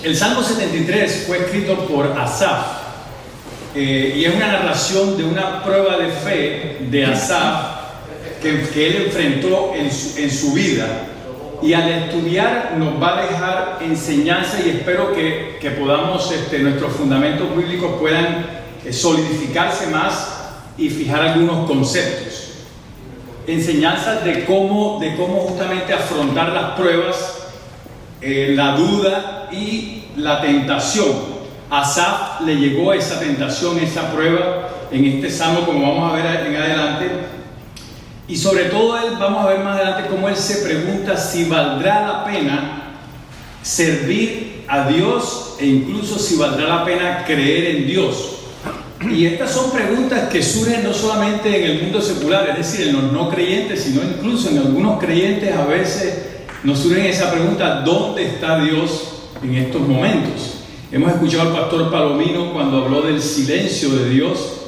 El Salmo 73 fue escrito por Asaf y es una narración de una prueba de fe de Asaf que él enfrentó en su vida, y al estudiar nos va a dejar enseñanza, y espero que podamos, nuestros fundamentos bíblicos puedan solidificarse más y fijar algunos conceptos, enseñanzas de cómo justamente afrontar las pruebas, la duda y la tentación. Asaf le llegó esa tentación, esa prueba en este salmo, como vamos a ver en adelante, y sobre todo vamos a ver más adelante cómo él se pregunta si valdrá la pena servir a Dios, e incluso si valdrá la pena creer en Dios. Y estas son preguntas que surgen no solamente en el mundo secular, es decir, en los no creyentes, sino incluso en algunos creyentes. A veces nos surge esa pregunta: ¿dónde está Dios en estos momentos? Hemos escuchado al pastor Palomino cuando habló del silencio de Dios,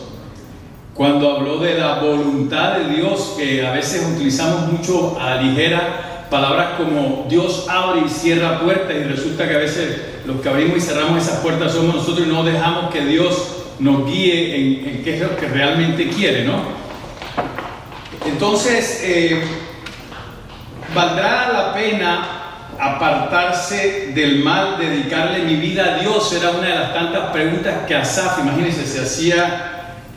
cuando habló de la voluntad de Dios, que a veces utilizamos mucho a la ligera palabras como Dios abre y cierra puertas, y resulta que a veces los que abrimos y cerramos esas puertas somos nosotros, y no dejamos que Dios nos guíe en qué es lo que realmente quiere, ¿no? Entonces, ¿valdrá la pena apartarse del mal, dedicarle mi vida a Dios? Era una de las tantas preguntas que Asaf, imagínense, se hacía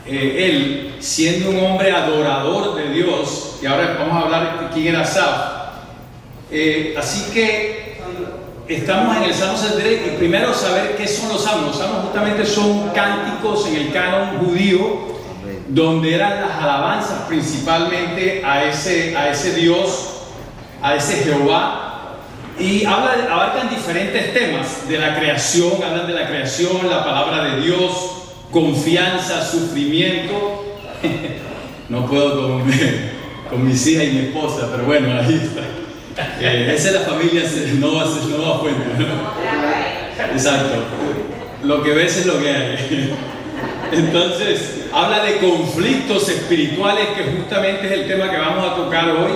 él, siendo un hombre adorador de Dios. Y ahora vamos a hablar de quién era Asaf. Así que estamos en el Salmo 73, y primero saber qué son los salmos. Los salmos justamente son cánticos en el canon judío, donde eran las alabanzas principalmente a ese Dios, a ese Jehová. Y abarcan diferentes temas de la creación, hablan de la creación, la palabra de Dios, confianza, sufrimiento. No puedo con mis hijas y mi esposa, pero bueno, ahí está. Esa es la familia, no va cuenta, ¿no? Exacto. Lo que ves es lo que hay. Entonces, habla de conflictos espirituales, que justamente es el tema que vamos a tocar hoy.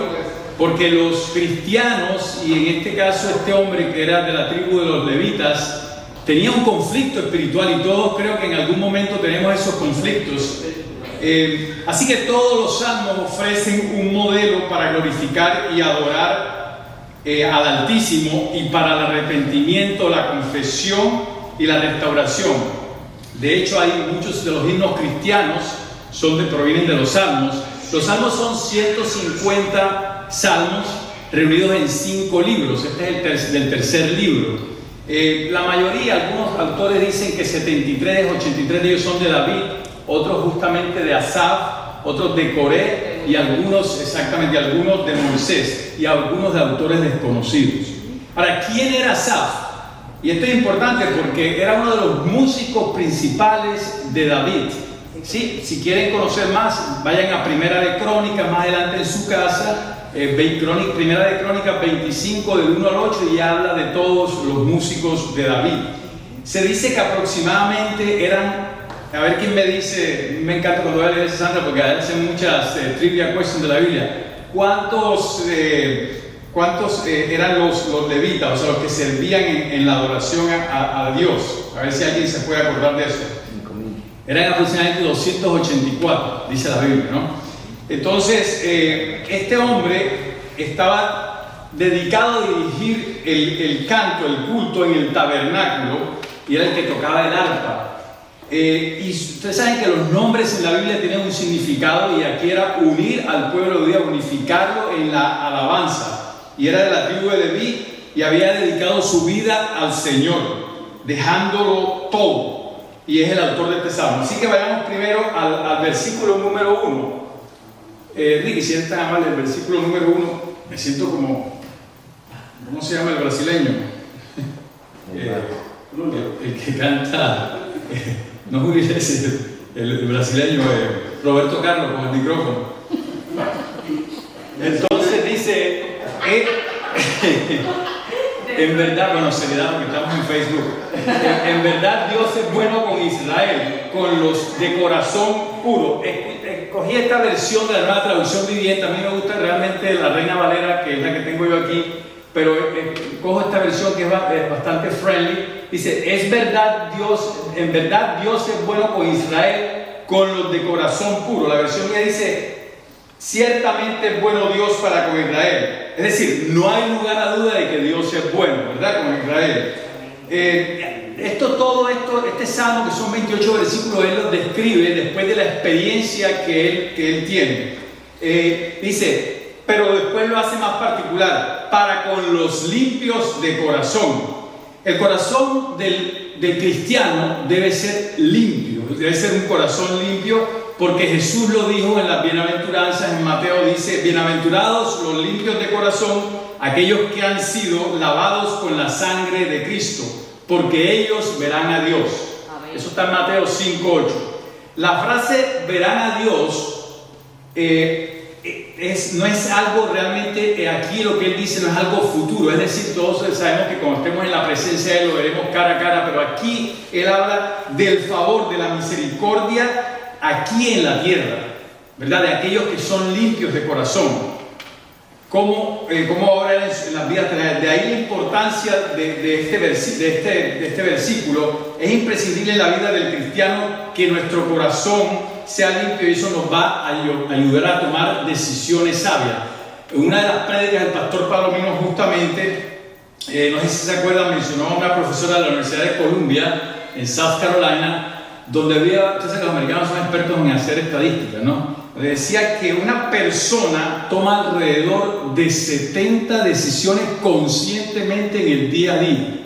Porque los cristianos, y en este caso este hombre que era de la tribu de los levitas, tenía un conflicto espiritual, y todos creo que en algún momento tenemos esos conflictos. Así que todos los salmos ofrecen un modelo para glorificar y adorar al Altísimo, y para el arrepentimiento, la confesión y la restauración. De hecho, hay muchos de los himnos cristianos provienen de los salmos. Los salmos son 150 salmos reunidos en 5 libros. Este es el tercer libro. La mayoría, algunos autores dicen que 83 de ellos son de David, otros justamente de Asaf, otros de Coré, y algunos de Moisés, y algunos de autores desconocidos. Ahora, ¿quién era Asaf? Y esto es importante porque era uno de los músicos principales de David. ¿Sí? Si quieren conocer más, vayan a Primera de Crónicas, más adelante en su casa, Primera de Crónicas 25 del 1 al 8, y habla de todos los músicos de David. Se dice que aproximadamente eran, a ver quién me dice, me encanta cuando voy a leer esa Sandra, porque hacen muchas trivia questions de la Biblia. ¿Cuántos eran los levitas, o sea, los que servían en la adoración a Dios? A ver si alguien se puede acordar de eso. Eran aproximadamente 284, dice la Biblia, ¿no? Entonces, este hombre estaba dedicado a dirigir el canto, el culto en el tabernáculo, y era el que tocaba el arpa. Y ustedes saben que los nombres en la Biblia tienen un significado, y aquí era unir al pueblo de Dios, unificarlo en la alabanza. Y era de la tribu de Leví, y había dedicado su vida al Señor, dejándolo todo. Y es el autor de este salmo. Así que vayamos primero al versículo número 1. Ricky, si eres tan amable, el versículo número 1, me siento como, ¿cómo se llama el brasileño? El que canta, no Julio Iglesias, el brasileño, Roberto Carlos, con el micrófono. Entonces dice, en verdad, bueno, seriedad, porque estamos en Facebook. En verdad, Dios es bueno con Israel, con los de corazón puro. Escogí esta versión de la Nueva Traducción Viviente. A mí me gusta realmente la Reina Valera, que es la que tengo yo aquí, pero cojo esta versión que es bastante friendly. Dice, es verdad Dios, en verdad Dios es bueno con Israel, con los de corazón puro. La versión mía dice, ciertamente es bueno Dios para con Israel. Es decir, no hay lugar a duda de que Dios es bueno, ¿verdad? Con Israel. Este salmo, que son 28 versículos, él lo describe después de la experiencia que él tiene. Dice, pero después lo hace más particular, para con los limpios de corazón. El corazón del cristiano debe ser limpio, debe ser un corazón limpio, porque Jesús lo dijo en las bienaventuranzas. En Mateo dice, bienaventurados los limpios de corazón, aquellos que han sido lavados con la sangre de Cristo, porque ellos verán a Dios. Amén. Eso está en Mateo 5:8. La frase verán a Dios no es algo realmente, aquí lo que él dice no es algo futuro, es decir, todos sabemos que cuando estemos en la presencia de él lo veremos cara a cara, pero aquí él habla del favor, de la misericordia aquí en la tierra, ¿verdad? De aquellos que son limpios de corazón. ¿Cómo obra en las vidas terrenales? De ahí la importancia de este versículo. Es imprescindible en la vida del cristiano que nuestro corazón sea limpio, y eso nos va a ayudar a tomar decisiones sabias. En una de las prédicas del pastor Palomino, justamente, no sé si se acuerdan, mencionó a una profesora de la Universidad de Columbia en South Carolina, donde ustedes que los americanos son expertos en hacer estadísticas, ¿no? Decía que una persona toma alrededor de 70 decisiones conscientemente en el día a día.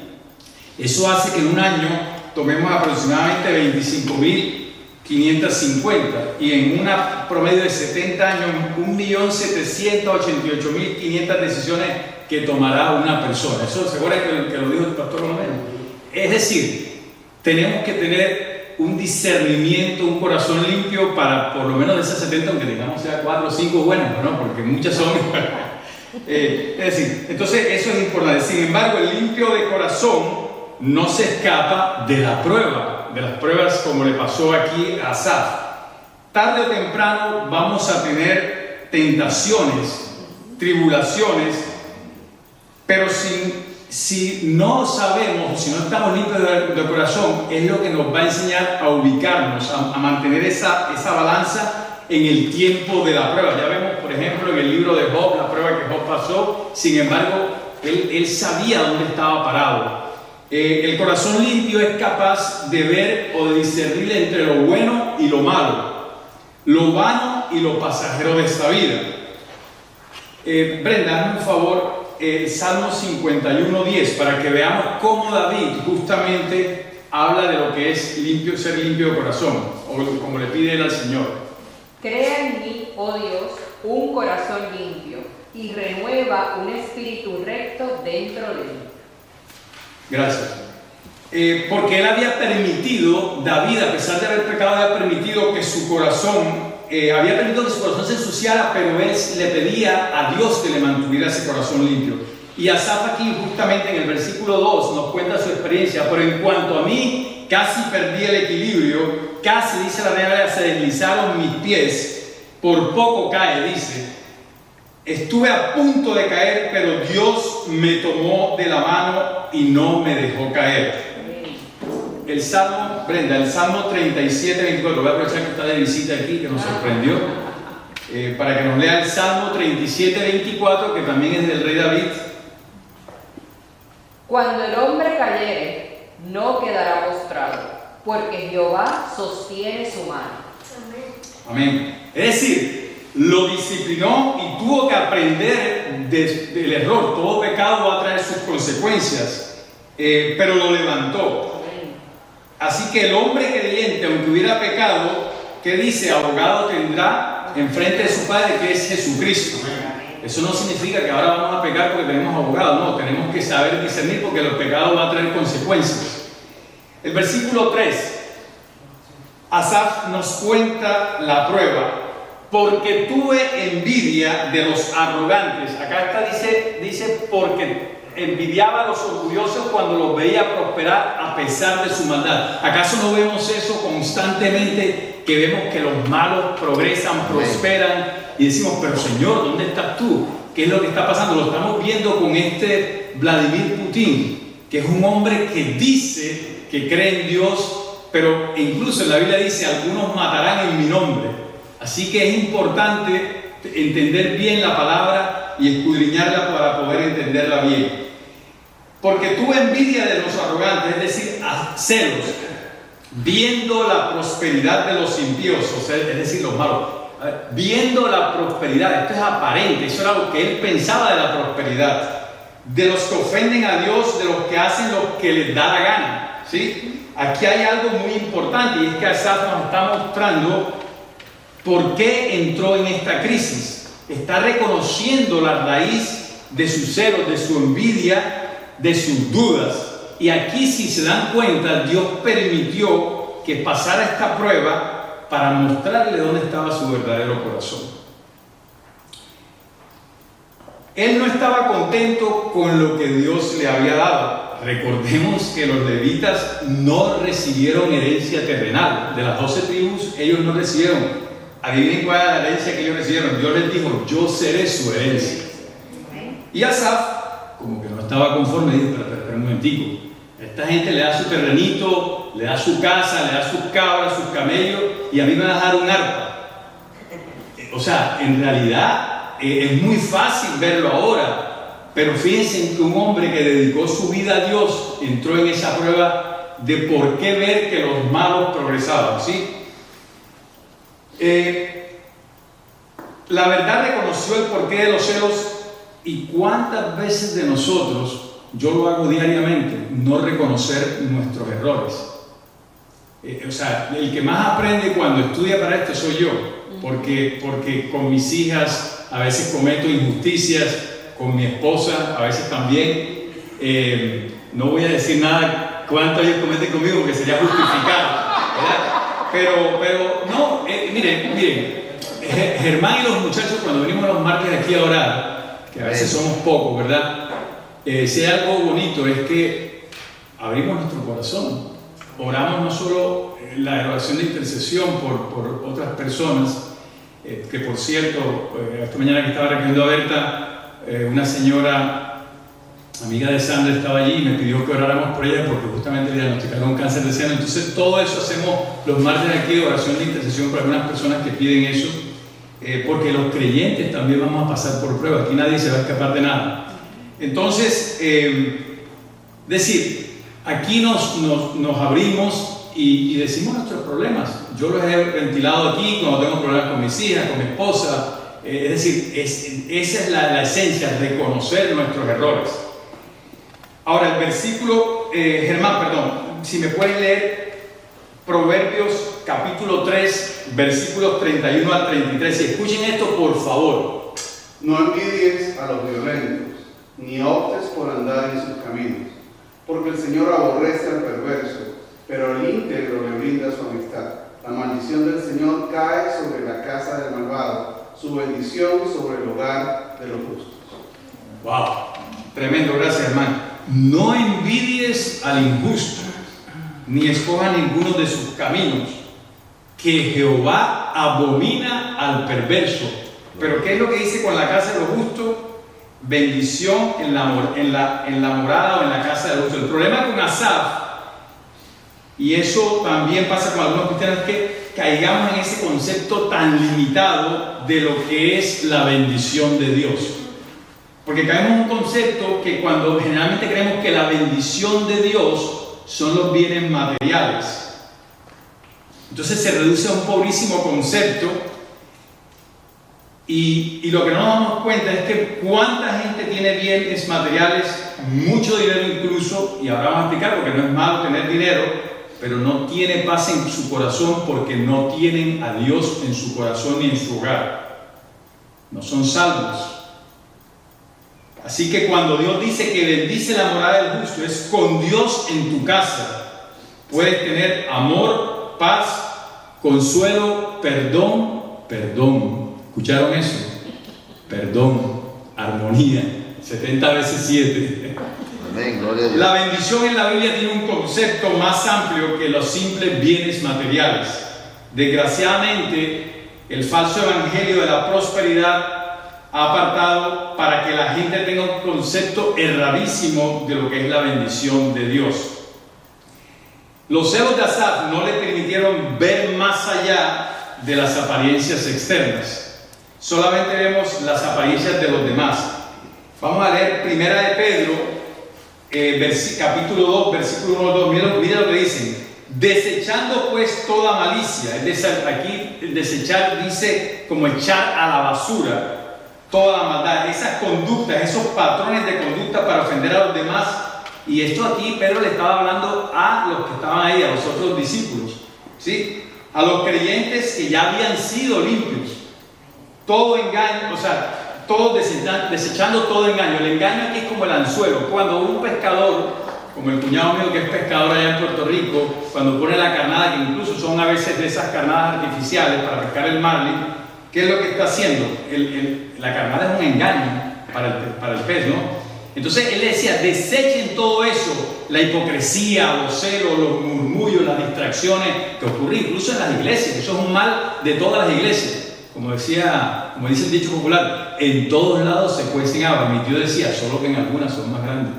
Eso hace que en un año tomemos aproximadamente 25.550, y en un promedio de 70 años, 1.788.500 decisiones que tomará una persona. Eso se acuerda que lo dijo el pastor Romero. Es decir, tenemos que tener un discernimiento, un corazón limpio para por lo menos de esas 70, aunque digamos sea 4 o 5 buenas, ¿no? Porque muchas son. Es decir, entonces eso es importante. Sin embargo, el limpio de corazón no se escapa de la prueba, de las pruebas, como le pasó aquí a Asaf. Tarde o temprano vamos a tener tentaciones, tribulaciones, pero si no sabemos, si no estamos limpios de corazón, es lo que nos va a enseñar a ubicarnos, a mantener esa balanza en el tiempo de la prueba. Ya vemos, por ejemplo, en el libro de Job, la prueba que Job pasó. Sin embargo, él sabía dónde estaba parado. El corazón limpio es capaz de ver o de discernir entre lo bueno y lo malo, lo vano y lo pasajero de esta vida. Brenda, hazme un favor. Salmo 51:10, para que veamos cómo David justamente habla de lo que es ser limpio de corazón, o como le pide él al Señor. Crea en mí, oh Dios, un corazón limpio, y renueva un espíritu recto dentro de mí. Gracias. Porque él había permitido, David, a pesar de haber pecado, había permitido que su corazón se ensuciara, pero él le pedía a Dios que le mantuviera ese corazón limpio. Y Asaf aquí, justamente en el versículo 2, nos cuenta su experiencia. Pero en cuanto a mí, casi perdí el equilibrio, casi, dice la Reina Valera, se deslizaron mis pies, por poco cae, dice. Estuve a punto de caer, pero Dios me tomó de la mano y no me dejó caer. El Salmo, Brenda, el Salmo 37:24, voy a aprovechar que está de visita aquí, que nos sorprendió, para que nos lea el Salmo 37:24, que también es del rey David. Cuando el hombre cayere, no quedará postrado, porque Jehová sostiene su mano. Amén. Es decir, lo disciplinó y tuvo que aprender del error. Todo pecado va a traer sus consecuencias, pero lo levantó. Así que el hombre creyente, aunque hubiera pecado, ¿qué dice? Abogado tendrá enfrente de su Padre, que es Jesucristo. Eso no significa que ahora vamos a pecar porque tenemos abogado, no, tenemos que saber discernir, porque los pecados van a traer consecuencias. El versículo 3, Asaf nos cuenta la prueba. Porque tuve envidia de los arrogantes. Acá dice porque envidiaba a los orgullosos cuando los veía prosperar a pesar de su maldad. ¿Acaso no vemos eso constantemente? Que vemos que los malos progresan, prosperan, y decimos, pero Señor, ¿dónde estás tú? ¿qué es lo que está pasando? Lo estamos viendo con este Vladimir Putin, que es un hombre que dice que cree en Dios, pero incluso en la Biblia dice, algunos matarán en mi nombre. Así que es importante entender bien la palabra y escudriñarla para poder entenderla bien. Porque tuvo envidia de los arrogantes, es decir, celos, viendo la prosperidad de los impíos, o sea, es decir, los malos. Viendo la prosperidad, esto es aparente, eso era lo que él pensaba de la prosperidad, de los que ofenden a Dios, de los que hacen lo que les da la gana, ¿sí? Aquí hay algo muy importante, y es que Asaf nos está mostrando por qué entró en esta crisis. Está reconociendo la raíz de sus celos, de su envidia, de sus dudas. Y aquí, si se dan cuenta, Dios permitió que pasara esta prueba para mostrarle dónde estaba su verdadero corazón. Él no estaba contento con lo que Dios le había dado. Recordemos que los levitas no recibieron herencia terrenal. De las 12 tribus, ellos no recibieron. Adivinen cuál era la herencia que ellos recibieron. Dios les dijo, yo seré su herencia. Y Asaf, como que no estaba conforme, dijo, pero un momentico. Esta gente le da su terrenito, le da su casa, le da sus cabras, sus camellos, y a mí me va a dejar un arpa. O sea, en realidad es muy fácil verlo ahora, pero fíjense que un hombre que dedicó su vida a Dios entró en esa prueba de por qué ver que los malos progresaban, ¿sí? La verdad reconoció el porqué de los celos, y cuántas veces de nosotros, yo lo hago diariamente, no reconocer nuestros errores. O sea, el que más aprende cuando estudia para esto soy yo, porque con mis hijas a veces cometo injusticias, con mi esposa a veces también. No voy a decir nada cuánto ellos cometen conmigo porque sería justificado, ¿verdad? Pero no, miren, Germán y los muchachos cuando venimos los martes aquí a orar, que a veces somos pocos, ¿verdad? Si hay algo bonito es que abrimos nuestro corazón, oramos no solo la oración de intercesión por otras personas, que por cierto, esta mañana que estaba recogiendo a Berta, una señora amiga de Sandra estaba allí y me pidió que oráramos por ella porque justamente le diagnosticaron un cáncer de seno. Entonces todo eso hacemos los martes aquí de oración de intercesión por algunas personas que piden eso, porque los creyentes también vamos a pasar por pruebas, aquí nadie se va a escapar de nada. Entonces, aquí nos abrimos y decimos nuestros problemas. Yo los he ventilado aquí cuando tengo problemas con mis hijas, con mi esposa. Esa es la esencia, reconocer nuestros errores. Ahora, el versículo, Germán, perdón, si me pueden leer Proverbios capítulo 3, versículos 31 al 33. Y escuchen esto, por favor. No envidies a los violentos, ni optes por andar en sus caminos, porque el Señor aborrece al perverso, pero al íntegro le brinda su amistad. La maldición del Señor cae sobre la casa del malvado, su bendición sobre el hogar de los justos. Wow, tremendo, gracias hermano. No envidies al injusto, ni escoja ninguno de sus caminos, que Jehová abomina al perverso. Pero ¿qué es lo que dice con la casa de los justos? Bendición en la morada o en la casa de los justos. El problema con Asaf, y eso también pasa con algunos cristianos, es que caigamos en ese concepto tan limitado de lo que es la bendición de Dios. Porque caemos en un concepto que cuando generalmente creemos que la bendición de Dios son los bienes materiales, entonces se reduce a un pobrísimo concepto. Y lo que no nos damos cuenta es que cuánta gente tiene bienes materiales, mucho dinero incluso, y ahora vamos a explicar porque no es malo tener dinero, pero no tiene paz en su corazón porque no tienen a Dios en su corazón ni en su hogar. No son salvos. Así que cuando Dios dice que bendice la morada del justo, es con Dios en tu casa. Puedes tener amor, paz, consuelo, perdón. ¿Escucharon eso? Perdón, armonía, 70 veces 7. Amén, gloria a Dios. La bendición en la Biblia tiene un concepto más amplio que los simples bienes materiales. Desgraciadamente, el falso evangelio de la prosperidad ha apartado para que la gente tenga un concepto erradísimo de lo que es la bendición de Dios. Los celos de Asaf no le permitieron ver más allá de las apariencias externas. Solamente vemos las apariencias de los demás. Vamos a leer Primera de Pedro, capítulo 2, versículo 1 al 2. Mira lo que dicen. Desechando pues toda malicia. Aquí el desechar dice como echar a la basura toda la maldad, esas conductas, esos patrones de conducta para ofender a los demás. Y esto aquí Pedro le estaba hablando a los que estaban ahí, a los otros discípulos, ¿sí? A los creyentes que ya habían sido limpios. Todo engaño, o sea, todos desechando todo engaño. El engaño aquí es como el anzuelo. Cuando un pescador, como el cuñado mío que es pescador allá en Puerto Rico, cuando pone la carnada, que incluso son a veces de esas carnadas artificiales para pescar el marlin, ¿qué es lo que está haciendo? La carnada es un engaño para el pez, ¿no? Entonces él decía, desechen todo eso, la hipocresía, los celos, los murmullos, las distracciones que ocurren incluso en las iglesias. Eso es un mal de todas las iglesias. Como dice el dicho popular, en todos lados se cuecen habas. Mi tío decía, solo que en algunas son más grandes.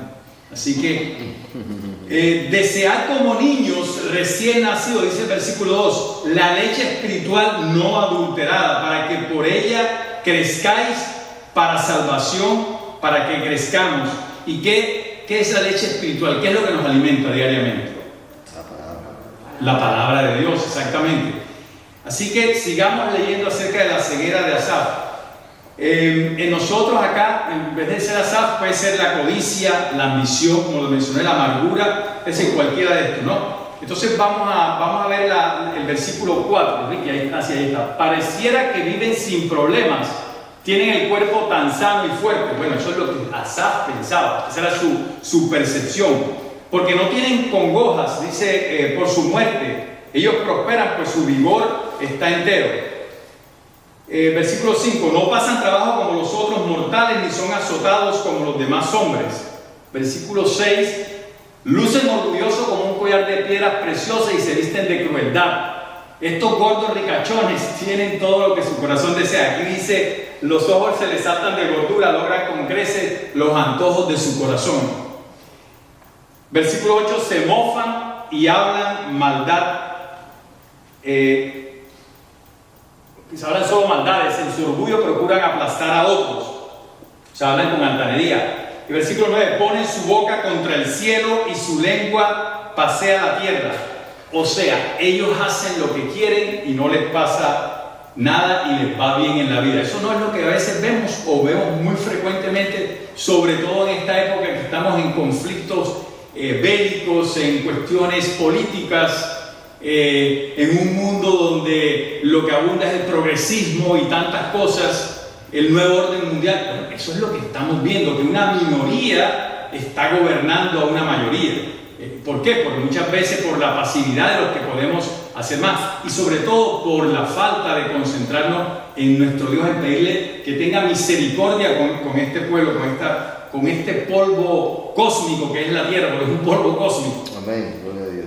Así que, desead como niños recién nacidos, dice el versículo 2, la leche espiritual no adulterada, para que por ella crezcáis para salvación, para que crezcamos. ¿Y qué es la leche espiritual? ¿Qué es lo que nos alimenta diariamente? La palabra de Dios, exactamente. Así que sigamos leyendo acerca de la ceguera de Asaf. En nosotros acá, en vez de ser Asaf, puede ser la codicia, la ambición, como lo mencioné, la amargura, es decir, cualquiera de estos, ¿no? Entonces vamos a ver el versículo 4, Ricky, ahí está. Pareciera que viven sin problemas, tienen el cuerpo tan sano y fuerte. Bueno, eso es lo que Asaf pensaba, esa era su percepción. Porque no tienen congojas, dice, por su muerte. Ellos prosperan, pues su vigor está entero. Versículo 5, no pasan trabajo como los otros mortales, ni son azotados como los demás hombres. Versículo 6, lucen orgullosos como un collar de piedras preciosas y se visten de crueldad. Estos gordos ricachones tienen todo lo que su corazón desea. Aquí dice, los ojos se les saltan de gordura, logran con creces los antojos de su corazón. Versículo 8, se mofan y hablan maldad. Se hablan solo maldades, en su orgullo procuran aplastar a otros, o sea, hablan con altanería. Y versículo 9, ponen su boca contra el cielo y su lengua pasea la tierra. O sea, ellos hacen lo que quieren y no les pasa nada y les va bien en la vida. Eso no es lo que a veces vemos o vemos muy frecuentemente, sobre todo en esta época que estamos en conflictos bélicos, en cuestiones políticas, en un mundo donde lo que abunda es el progresismo y tantas cosas, el nuevo orden mundial. Bueno, eso es lo que estamos viendo, que una minoría está gobernando a una mayoría. ¿Por qué? Porque muchas veces por la pasividad de los que podemos hacer más y sobre todo por la falta de concentrarnos en nuestro Dios, en pedirle que tenga misericordia con este pueblo, con este polvo cósmico que es la tierra, porque es un polvo cósmico. Amén, gloria a Dios.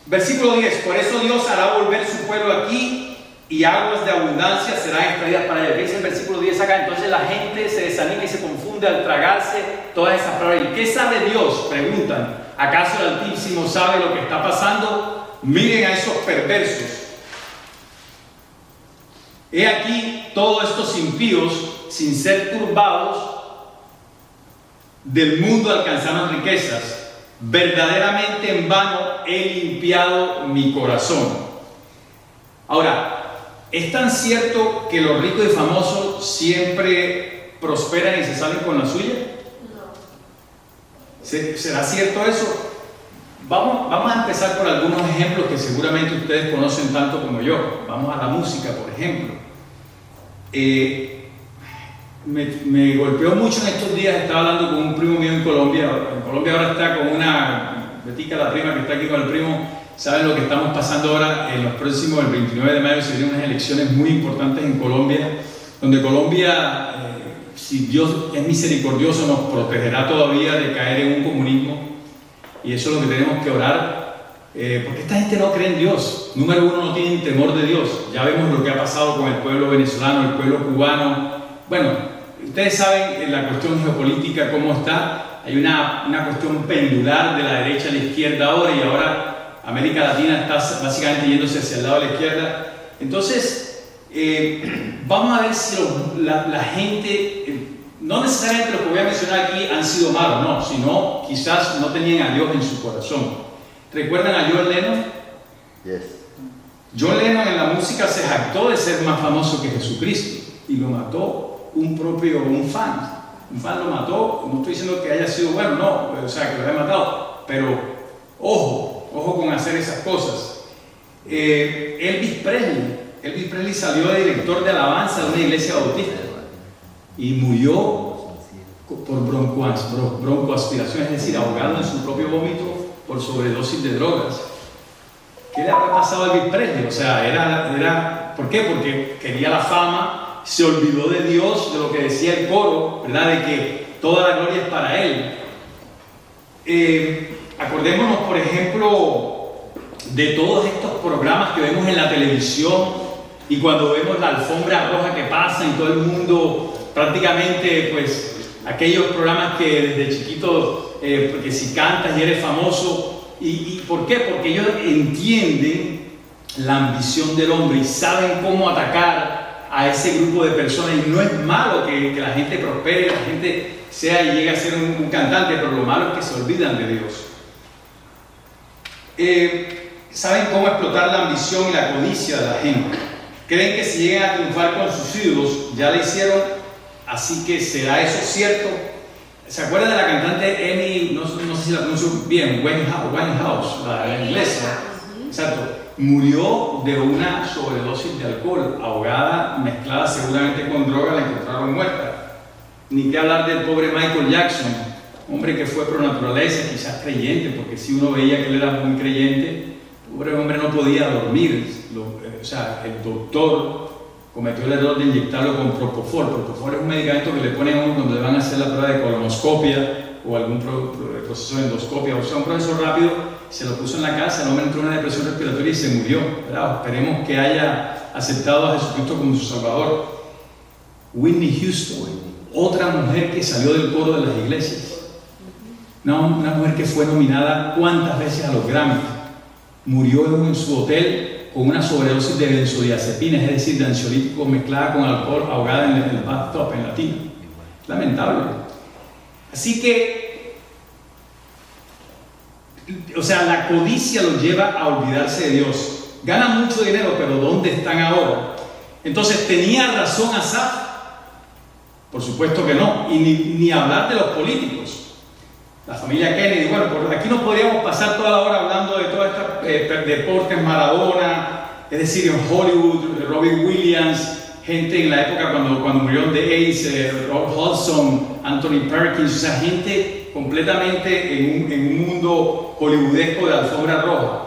Versículo 10, por eso Dios hará volver su pueblo aquí y aguas de abundancia serán extraídas para ellos. ¿Qué dice el versículo 10 acá? Entonces la gente se desanima y se confunde al tragarse todas esas palabras. ¿Y qué sabe Dios? Preguntan. ¿Acaso el Altísimo sabe lo que está pasando? Miren a esos perversos. He aquí todos estos impíos, sin ser turbados del mundo, alcanzaron riquezas. Verdaderamente en vano he limpiado mi corazón. Ahora, ¿es tan cierto que los ricos y famosos siempre prosperan y se salen con la suya? ¿Será cierto eso? Vamos a empezar por algunos ejemplos que seguramente ustedes conocen tanto como yo. Vamos a la música, por ejemplo. Me golpeó mucho en estos días. Estaba hablando con un primo mío en Colombia. En Colombia ahora está con una Betica, la prima que está aquí con el primo. Saben lo que estamos pasando ahora. En los próximos, el 29 de mayo, se vienen unas elecciones muy importantes en Colombia, donde Colombia, si Dios es misericordioso, nos protegerá todavía de caer en un comunismo. Y eso es lo que tenemos que orar, porque esta gente no cree en Dios. Número uno, no tienen temor de Dios. Ya vemos lo que ha pasado con el pueblo venezolano, el pueblo cubano, Bueno, ustedes saben la cuestión geopolítica, cómo está. Hay una cuestión pendular de la derecha a la izquierda ahora, y ahora América Latina está básicamente yéndose hacia el lado de la izquierda. Entonces, vamos a ver si la gente, no necesariamente los que voy a mencionar aquí han sido malos, no, sino quizás no tenían a Dios en su corazón. ¿Recuerdan a John Lennon? Yes. John Lennon en la música se jactó de ser más famoso que Jesucristo, y lo mató un fan. Un fan lo mató. No estoy diciendo que haya sido bueno, no, o sea, que lo haya matado, pero ojo con hacer esas cosas. Elvis Presley salió de director de alabanza de una iglesia bautista y murió por broncoaspiración, es decir, ahogado en su propio vómito por sobredosis de drogas. ¿Qué le había pasado a Elvis Presley? O sea, ¿por qué? Porque quería la fama, se olvidó de Dios, de lo que decía el coro, ¿verdad? De que toda la gloria es para Él. Acordémonos, por ejemplo, de todos estos programas que vemos en la televisión, y cuando vemos la alfombra roja que pasa en todo el mundo, prácticamente, pues, aquellos programas que desde chiquito, porque si cantas y eres famoso. ¿Y por qué? Porque ellos entienden la ambición del hombre y saben cómo atacar a ese grupo de personas. Y no es malo que la gente prospere, la gente sea y llegue a ser un cantante, pero lo malo es que se olvidan de Dios. Saben cómo explotar la ambición y la codicia de la gente. Creen que si llegan a triunfar con sus ídolos, ya lo hicieron, así que ¿será eso cierto? ¿Se acuerdan de la cantante Amy, no sé si la pronuncio bien, Winehouse, la inglesa? Exacto. Murió de una sobredosis de alcohol, ahogada, mezclada seguramente con droga, la encontraron muerta. Ni que hablar del pobre Michael Jackson, hombre que fue por naturaleza, quizás creyente, porque si uno veía que él era muy creyente, el pobre hombre no podía dormir. O sea, el doctor cometió el error de inyectarlo con Propofol. Propofol es un medicamento que le ponen a uno cuando le van a hacer la prueba de colonoscopia o algún proceso de endoscopia, o sea, un proceso rápido. Se lo puso en la casa, el hombre entró en una depresión respiratoria y se murió, ¿verdad? Esperemos que haya aceptado a Jesucristo como su Salvador. Whitney Houston, otra mujer que salió del coro de las iglesias, una mujer que fue nominada cuántas veces a los Grammy, murió en su hotel con una sobredosis de benzodiazepinas, es decir, de ansiolíticos mezclada con alcohol, ahogada en el bathtub, en la tina. Lamentable. Así que, o sea, la codicia los lleva a olvidarse de Dios. Ganan mucho dinero, pero ¿dónde están ahora? Entonces, ¿tenía razón Asaf? Por supuesto que no. Y ni hablar de los políticos. La familia Kennedy, bueno, por aquí nos podríamos pasar toda la hora hablando de todos estos deportes, Maradona, es decir, en Hollywood, Robin Williams, gente en la época cuando murieron de AIDS, Rob Hudson, Anthony Perkins, o sea, gente completamente en un mundo hollywoodesco de alfombra roja.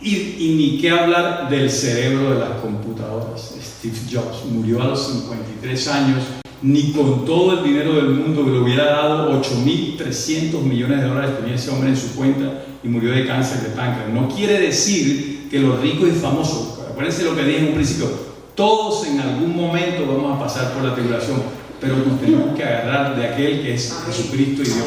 Y ni qué hablar del cerebro de las computadoras. Steve Jobs murió a los 53 años. Ni con todo el dinero del mundo que le hubiera dado, 8.300 millones de dólares tenía ese hombre en su cuenta, y murió de cáncer de páncreas. No quiere decir que los ricos y famosos, acuérdense lo que dije en un principio, todos en algún momento vamos a pasar por la tribulación, pero nos tenemos que agarrar de aquel que es Jesucristo y Dios.